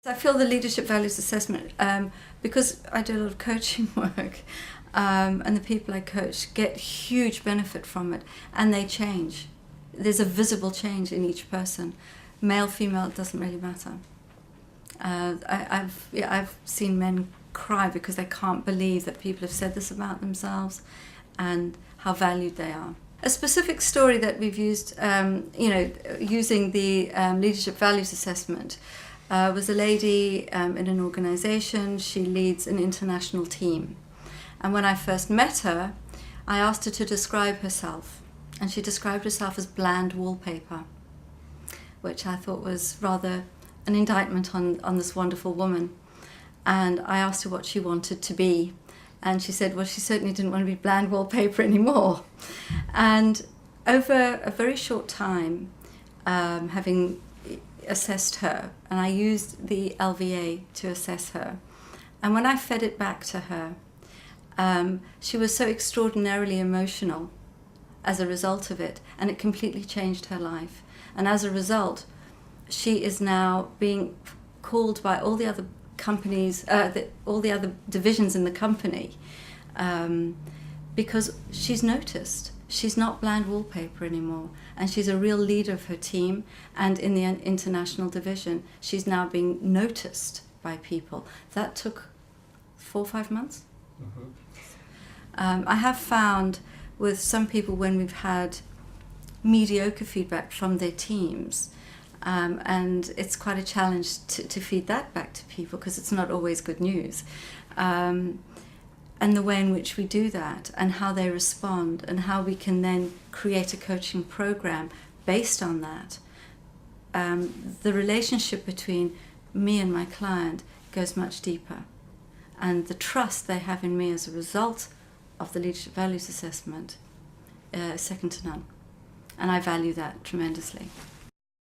I feel the leadership values assessment, because I do a lot of coaching work, and the people I coach get huge benefit from it, and they change. There's a visible change in each person. Male, female, it doesn't really matter. I've seen men cry because they can't believe that people have said this about themselves and how valued they are. A specific story that we've used, using the leadership values assessment, was a lady in an organisation. She leads an international team. And when I first met her, I asked her to describe herself. And she described herself as bland wallpaper, which I thought was rather an indictment on this wonderful woman. And I asked her what she wanted to be. And she said, well, she certainly didn't want to be bland wallpaper anymore. And over a very short time, having assessed her, and I used the LVA to assess her, and when I fed it back to her, she was so extraordinarily emotional as a result of it, and it completely changed her life. And as a result, she is now being called by all the other companies, all the other divisions in the company, because she's noticed. She's not bland wallpaper anymore, and she's a real leader of her team, and in the international division she's now being noticed by people. That took 4 or 5 months. I have found with some people, when we've had mediocre feedback from their teams, and it's quite a challenge to feed that back to people because it's not always good news, and the way in which we do that and how they respond and how we can then create a coaching program based on that. The relationship between me and my client goes much deeper, and the trust they have in me as a result of the leadership values assessment is second to none, and I value that tremendously.